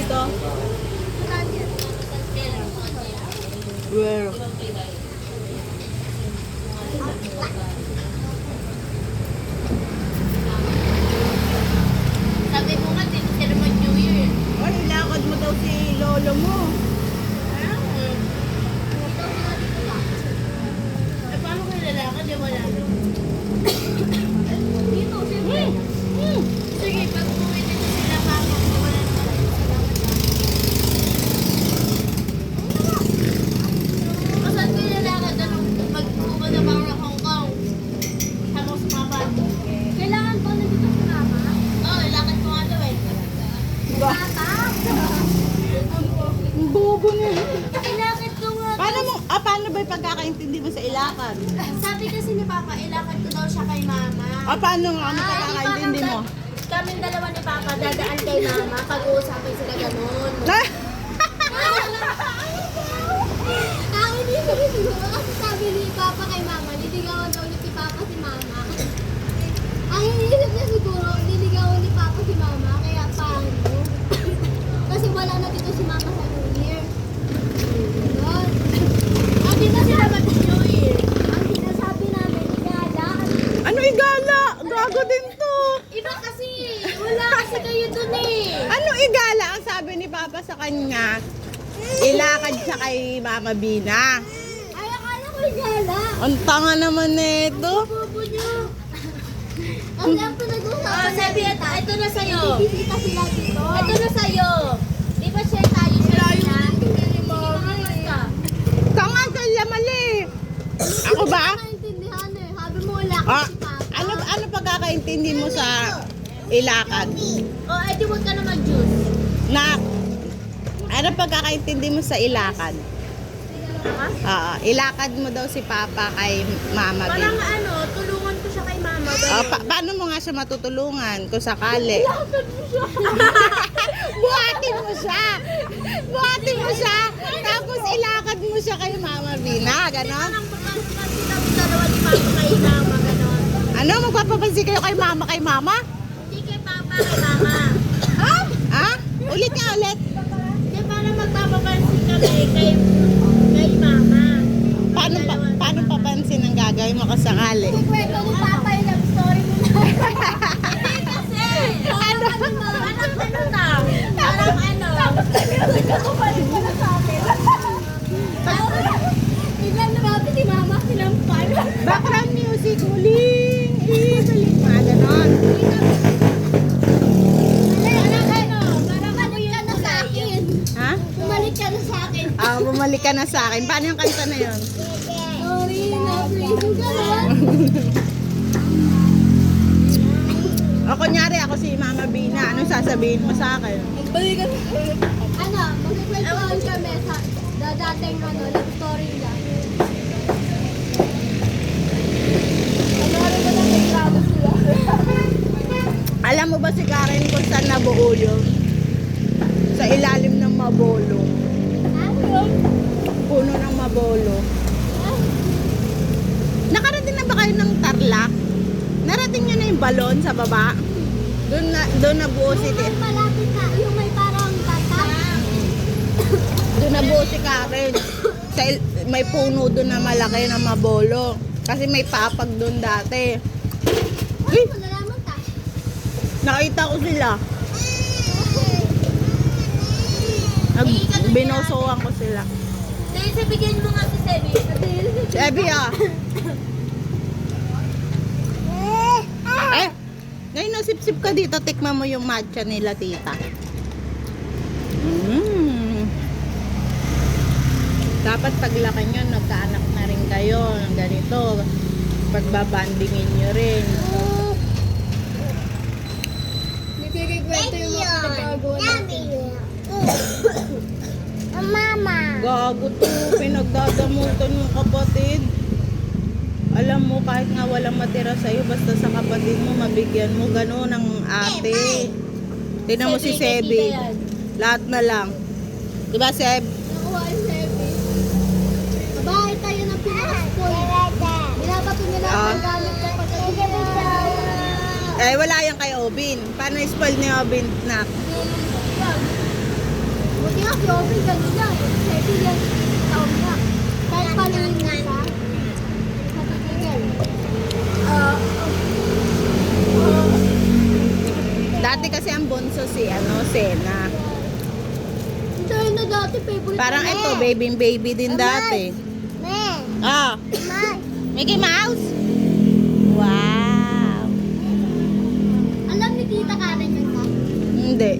dito? Where? Sabi mo nga, dito sila mag-New Year. Ay, ilakad mo daw si lolo mo. Eh, paano kayo lalakad? Eh, wala. Dito, siyempre. Sige, pag umuwi dito sila, papa, wala naman sila. Saan kayo lalakad? Pag-pupunta pa ako ng Hong Kong. Sama ko sa papa. Kailangan pa nandito si mama? Oo, lalakad ko nga daw eh. Papa? Ang bobo niya. Ilakad ko nga. Paano ba yung pagkakaintindi mo sa ilakad? Sabi kasi ni Papa, ilakad ko daw siya kay Mama. Paano nga? Ano pagkakaintindi mo? Kaming dalawa ni Papa, dadaan kay Mama. Pag-uusapin sila ganun. Ang inisip ko siguro kasi sabi ni Papa kay Mama, liligawan daw ni Papa si Mama. Ang inisip niya siguro, liligawan ni Papa si Mama, kaya paano? Kasi wala na dito si Mama sa New Year. Ganon. Ang dito sila mag-New Year. Ang sinasabi namin, igala. Ano igala? Gago din to. Iba kasi, wala kasi kayo dun eh. Ano igala? Ang sabi ni Papa sa kanya, ilakad siya kay Mama Bina. Ay, akala ko igala. Ang tanga naman nito. Bobo nyo. Ang lang to nag-usapan. Oh, sabi ito na sa'yo. Bibisita sila dito. Ito na sa'yo. Di ba share tayo siya? Tanga sila mali. Ako ba? Naintindihan eh. Sabi mo wala ka Ah, si Papa. ano pagkakaintindi mo sa ilakad? Oh, ay di huwag ka na mag-juice. Nak, ano pagkakaintindi mo sa ilakad? Ilakad mo daw si Papa kay Mama Parang Bina. ano, tulungan ko siya kay Mama. Ganun. Paano mo nga siya matutulungan kung sakali? Lakad mo siya. Buhatin mo siya! Buhatin mo siya! Tapos ilakad mo siya kay Mama Bina, ganon? Parang pagkasin kami dalawa ni Papa kay Mama, gano'n. Ano, magpapapansin kayo kay Mama kay Mama? Hindi kay Papa, kay Mama. Ha? Ulit nga ulit. Hindi, parang magpapapansin kami kay Mama. Paano papansin ang gagawin mo kasakali? Kwento ni Papa yung love story mo na. Hindi kasi. Ano? Parang ano na? Parang ano? Tapos nagkakabalik mo na sa akin. Biglang lumapit si Mama, sinampal. Background music, muling ibalik mo, ganon. Parang ano? Parang bumalik ka na sa akin. Ha? Bumalik ka na sa akin. Bumalik ka na sa akin. Paano yung kanta na yun? Sorry na, please. Gano'n. O kunyari ako si Mama Bina, anong sasabihin mo sa akin? Ano, magkikwentuhan kami sa dating ano, love story lang. Panoorin ko lang may grado sila. Alam mo ba si Karen kung saan nabuo yun? Sa ilalim ng Mabolo. Ano? Puno ng Mabolo. Nakarating na ba kayo ng Tarlac? Narating nyo na yung balon sa baba? Doon nabuo si Yung malapit na, yung may parang tatak. Doon nabuo si Karen. May puno doon na malaki na Mabolo. Kasi may papag doon dati. Ano mo nalaman ta? Nakita ko sila. Binosoan ko sila. Dahil sabihin mo nga si Sebi. Ebi ngayon nasip-sip ka dito, tikman mo yung matcha nila, tita. Dapat paglaki nyo, nagkaanak na rin kayo ng ganito. Pagbabandingin nyo rin. Nagkikikwento yung mga pinagagawa natin. Mama. Gago to, pinagdadamutan yung kapatid. Alam mo, kahit nga walang matira sa'yo, basta sa kapatid mo, mabigyan mo. Gano'n ang ate. Tingnan mo si Sebi. Lahat na lang. Diba, Seb? Nakuha yung Sebi. Babae tayo ng pinaka-school. Binabato nila ang gamit kapag wala yan kay Obin. Paano spoil ni Obin, nak? Buti nga si Obi ganun lang eh. Kasi yan, taon niya. Kahit paluin na siya, matitigil. Dati kasi ang bunso si Sena. Dahil na dati, favorite Parang ko na ito, eh. baby din dati. Me. Ah, Ma. Mickey Mouse? Wow. Alam ni Tita Karen yun ka? Hindi.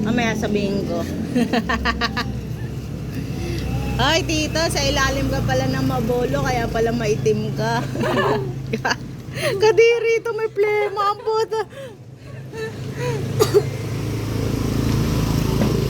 Mamaya sabihin ko. Ay, tito, sa ilalim ka pala ng mabolo, kaya pala maitim ka. Kadiri, ito may plema ang puta.